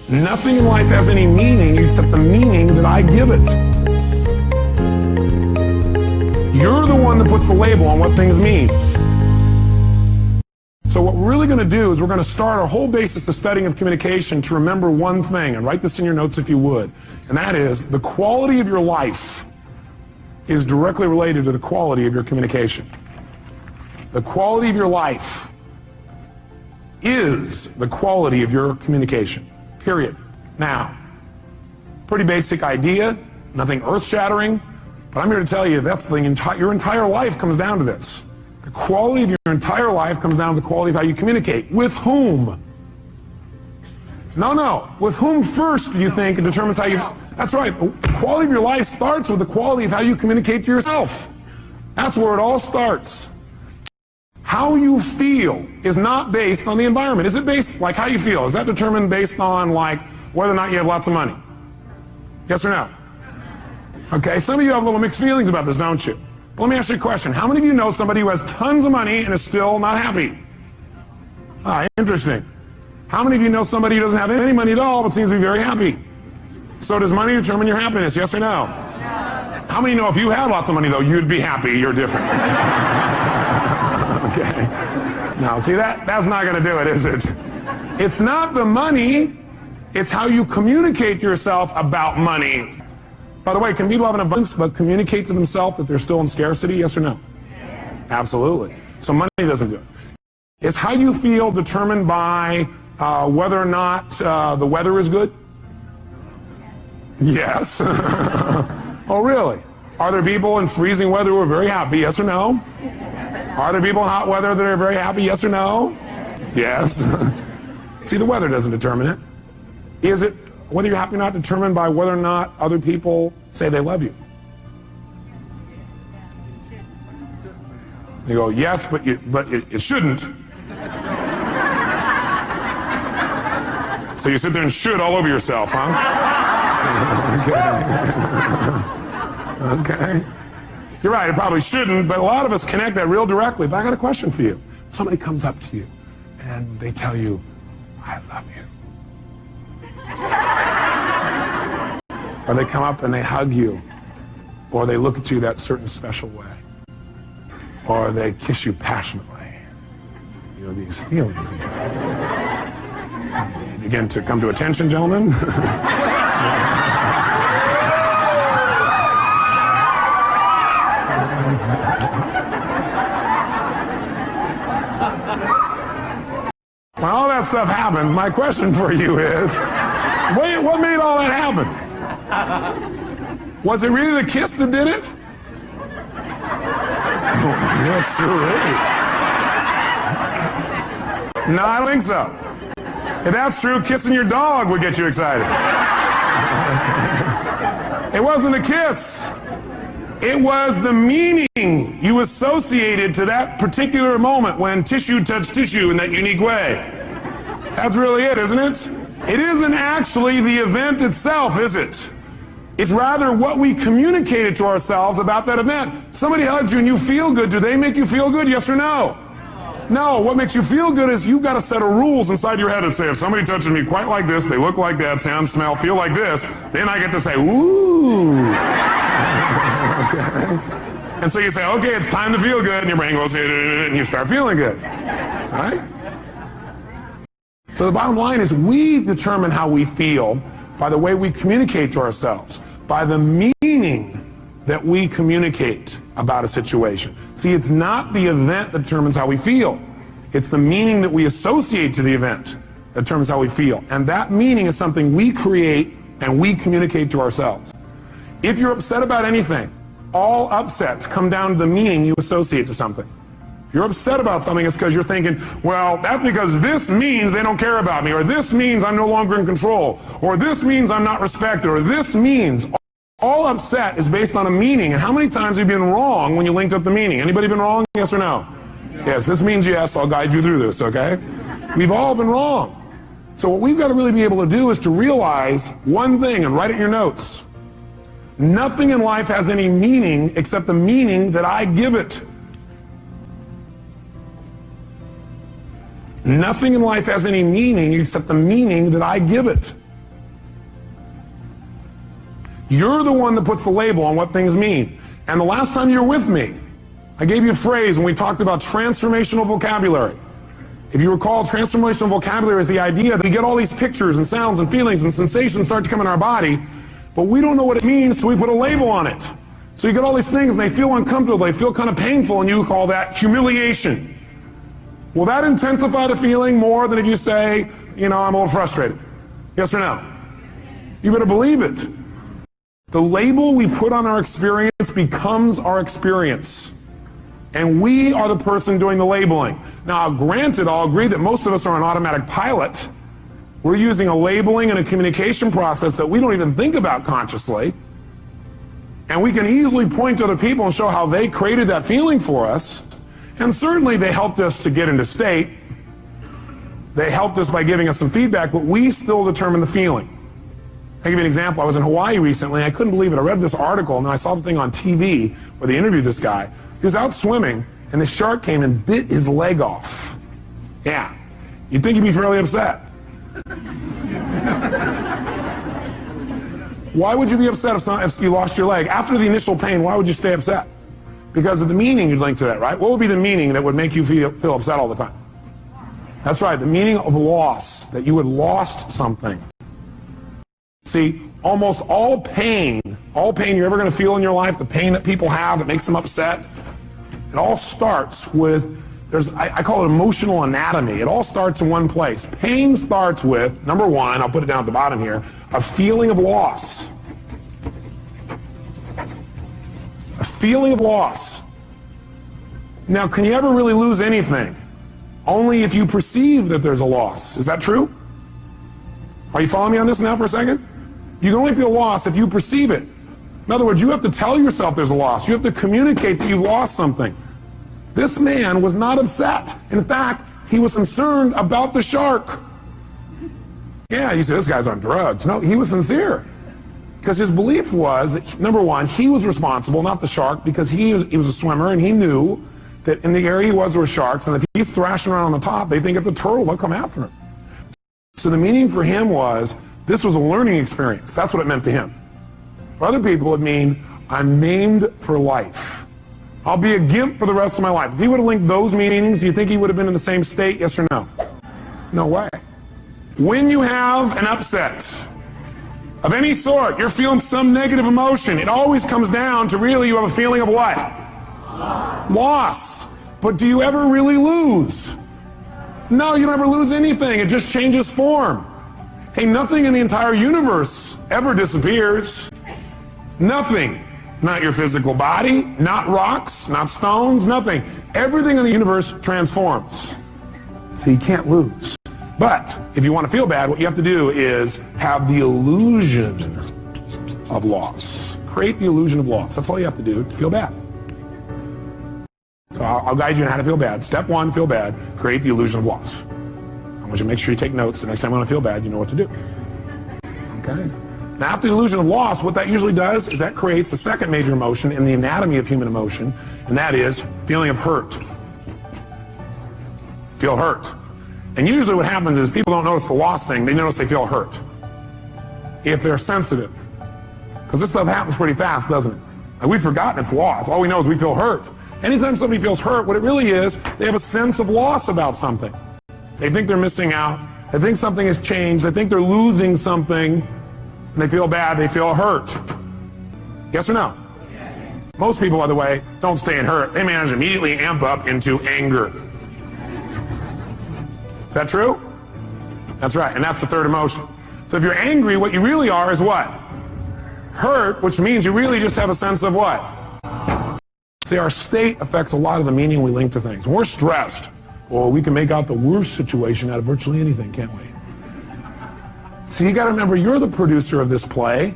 Nothing in life has any meaning except the meaning that I give it. You're the one that puts the label on what things mean. So what we're really going to do is we're going to start our whole basis of studying of communication to remember one thing, and write this in your notes if you would, and that is the quality of your life is directly related to the quality of your communication. The quality of your life is the quality of your communication. Period. Now, pretty basic idea, nothing earth-shattering, but I'm here to tell you that's your entire life comes down to this. The quality of your entire life comes down to the quality of how you communicate. With whom? No. With whom first do you think it determines how you... That's right. The quality of your life starts with the quality of how you communicate to yourself. That's where it all starts. How you feel is not based on the environment. Is it based, like how you feel? Is that determined based on, like, whether or not you have lots of money? Yes or no? Okay, some of you have little mixed feelings about this, don't you? But let me ask you a question. How many of you know somebody who has tons of money and is still not happy? Interesting. How many of you know somebody who doesn't have any money at all but seems to be very happy? So does money determine your happiness? Yes or no? How many know if you had lots of money, though, you'd be happy? You're different. Okay. Now, see, that's not going to do it, is it? It's not the money. It's how you communicate to yourself about money. By the way, can people have an abundance but communicate to themselves that they're still in scarcity? Yes or no? Yes. Absolutely. So money doesn't do it. Is how you feel determined by whether or not the weather is good? Yes. Oh, really? Are there people in freezing weather who are very happy? Yes or no? Are there people in hot weather that are very happy? Yes or no? Yes. See, the weather doesn't determine it. Is it, whether you're happy or not, determined by whether or not other people say they love you? You go, yes, but it shouldn't. So you sit there and should all over yourself, huh? Okay. You're right, it probably shouldn't, but a lot of us connect that real directly. But I got a question for you. Somebody comes up to you and they tell you, I love you. Or they come up and they hug you. Or they look at you that certain special way. Or they kiss you passionately. You know, these feelings inside. You begin to come to attention, gentlemen. When all that stuff happens, my question for you is, what made all that happen? Was it really the kiss that did it? Yes, sure is. No, I don't think so. If that's true, kissing your dog would get you excited. It wasn't a kiss. It was the meaning you associated to that particular moment when tissue touched tissue in that unique way. That's really it, isn't it? It isn't actually the event itself, is it? It's rather what we communicated to ourselves about that event. Somebody hugs you and you feel good. Do they make you feel good? Yes or no? No. What makes you feel good is you've got a set of rules inside your head that say, if somebody touches me quite like this, they look like that, sound, smell, feel like this, then I get to say, ooh. Okay. And so you say, okay, it's time to feel good, and your brain goes, and you start feeling good. All right? So the bottom line is we determine how we feel by the way we communicate to ourselves, by the meaning that we communicate about a situation. See, it's not the event that determines how we feel. It's the meaning that we associate to the event that determines how we feel. And that meaning is something we create and we communicate to ourselves. If you're upset about anything, all upsets come down to the meaning you associate to something. If you're upset about something, it's because you're thinking, well, that's because this means they don't care about me, or this means I'm no longer in control, or this means I'm not respected, or this means... All upset is based on a meaning. And how many times have you been wrong when you linked up the meaning? Anybody been wrong? Yes or no? Yes, this means yes. I'll guide you through this, okay? We've all been wrong. So what we've got to really be able to do is to realize one thing, and write it in your notes. Nothing in life has any meaning except the meaning that I give it. Nothing in life has any meaning except the meaning that I give it. You're the one that puts the label on what things mean. And the last time you were with me, I gave you a phrase when we talked about transformational vocabulary. If you recall, transformational vocabulary is the idea that we get all these pictures and sounds and feelings and sensations start to come in our body, but we don't know what it means till we put a label on it. So you get all these things and they feel uncomfortable, they feel kind of painful, and you call that humiliation. Will that intensify the feeling more than if you say, I'm a little frustrated? Yes or no? You better believe it. The label we put on our experience becomes our experience. And we are the person doing the labeling. Now, granted, I'll agree that most of us are on automatic pilot. We're using a labeling and a communication process that we don't even think about consciously. And we can easily point to other people and show how they created that feeling for us. And certainly they helped us to get into state. They helped us by giving us some feedback, but we still determine the feeling. I'll give you an example. I was in Hawaii recently. I couldn't believe it. I read this article, and then I saw the thing on TV where they interviewed this guy. He was out swimming, and the shark came and bit his leg off. Yeah. You'd think he'd be fairly upset. Why would you be upset if you lost your leg? After the initial pain, why would you stay upset? Because of the meaning you'd link to that, right? What would be the meaning that would make you feel upset all the time? That's right, the meaning of loss, that you had lost something. See, almost all pain you're ever going to feel in your life, the pain that people have that makes them upset, it all starts with, I call it emotional anatomy. It all starts in one place. Pain starts with, number one, I'll put it down at the bottom here, a feeling of loss. A feeling of loss. Now, can you ever really lose anything? Only if you perceive that there's a loss. Is that true? Are you following me on this now for a second? You can only feel loss if you perceive it. In other words, you have to tell yourself there's a loss. You have to communicate that you've lost something. This man was not upset. In fact, he was concerned about the shark. Yeah, you say, this guy's on drugs. No, he was sincere. Because his belief was that, number one, he was responsible, not the shark, because he was a swimmer, and he knew that in the area he was, there were sharks, and if he's thrashing around on the top, they think it's a turtle, they'll come after him. So the meaning for him was, this was a learning experience. That's what it meant to him. For other people, it mean, I'm maimed for life. I'll be a gimp for the rest of my life. If he would have linked those meanings, do you think he would have been in the same state, yes or no? No way. When you have an upset of any sort, you're feeling some negative emotion, it always comes down to really you have a feeling of what? Loss. But do you ever really lose? No, you don't ever lose anything. It just changes form. Hey, nothing in the entire universe ever disappears. Nothing. Not your physical body, not rocks, not stones, nothing. Everything in the universe transforms. So you can't lose. But if you want to feel bad, what you have to do is have the illusion of loss. Create the illusion of loss. That's all you have to do to feel bad. So I'll guide you on how to feel bad. Step one, feel bad. Create the illusion of loss. I want you to make sure you take notes. The next time you want to feel bad, you know what to do. Okay? Now, after the illusion of loss, what that usually does is that creates the second major emotion in the anatomy of human emotion, and that is feeling of hurt. Feel hurt. And usually what happens is people don't notice the loss thing, they notice they feel hurt. If they're sensitive. Because this stuff happens pretty fast, doesn't it? Like, we've forgotten it's loss. All we know is we feel hurt. Anytime somebody feels hurt, what it really is, they have a sense of loss about something. They think they're missing out. They think something has changed. They think they're losing something. And they feel bad. They feel hurt. Yes or no? Yes. Most people, by the way, don't stay in hurt. They manage to immediately amp up into anger. Is that true? That's right. And that's the third emotion. So if you're angry, what you really are is what? Hurt, which means you really just have a sense of what? See, our state affects a lot of the meaning we link to things. When we're stressed, well, we can make out the worst situation out of virtually anything, can't we? So you got to remember, you're the producer of this play.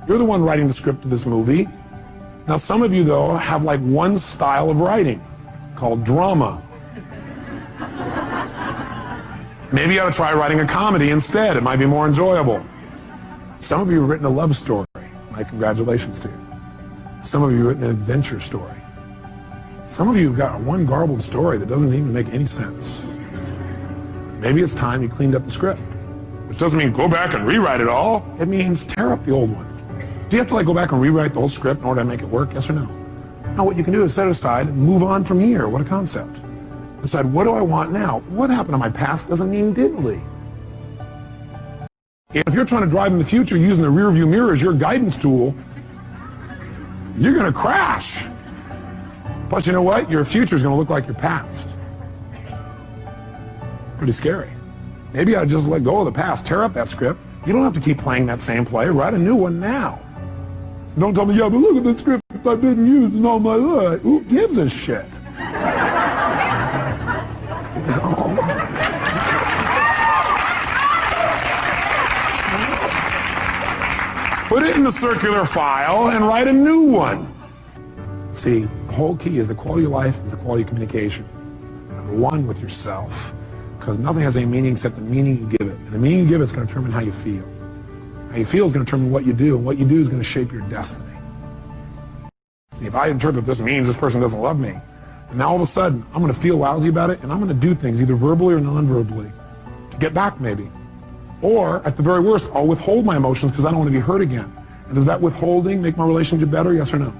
You're the one writing the script of this movie. Now, some of you, though, have like one style of writing called drama. Maybe you ought to try writing a comedy instead. It might be more enjoyable. Some of you have written a love story. My congratulations to you. Some of you have written an adventure story. Some of you have got one garbled story that doesn't seem to make any sense. Maybe it's time you cleaned up the script. Which doesn't mean go back and rewrite it all. It means tear up the old one. Do you have to like go back and rewrite the whole script in order to make it work? Yes or no? Now what you can do is set it aside and move on from here. What a concept. Decide, what do I want now? What happened in my past doesn't mean diddly. If you're trying to drive in the future using the rear view mirror as your guidance tool, you're going to crash. Plus, you know what? Your future is going to look like your past. Pretty scary. Maybe I just let go of the past, tear up that script. You don't have to keep playing that same play. Write a new one now. Don't tell me, yeah, but look at the script I've been using all my life. Who gives a shit? Put it in the circular file and write a new one. See, the whole key is the quality of life is the quality of communication. Number one, with yourself. Because nothing has any meaning except the meaning you give it. And the meaning you give it is going to determine how you feel. How you feel is going to determine what you do, and what you do is going to shape your destiny. See, if I interpret this means this person doesn't love me, and now all of a sudden I'm going to feel lousy about it, and I'm going to do things either verbally or non-verbally to get back maybe. Or, at the very worst, I'll withhold my emotions because I don't want to be hurt again. And does that withholding make my relationship better, yes or no?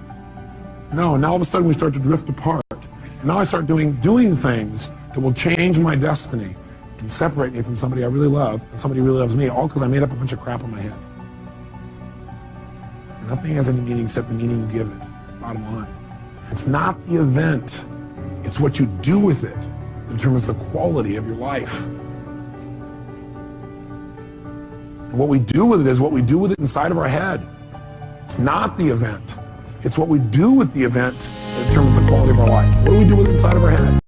No, now all of a sudden we start to drift apart. And now I start doing things that will change my destiny and separate me from somebody I really love and somebody who really loves me, all because I made up a bunch of crap in my head. Nothing has any meaning except the meaning you give it, bottom line. It's not the event, it's what you do with it that determines the quality of your life. And what we do with it is what we do with it inside of our head. It's not the event. It's what we do with the event that determines the quality of our life. What do we do with it inside of our head?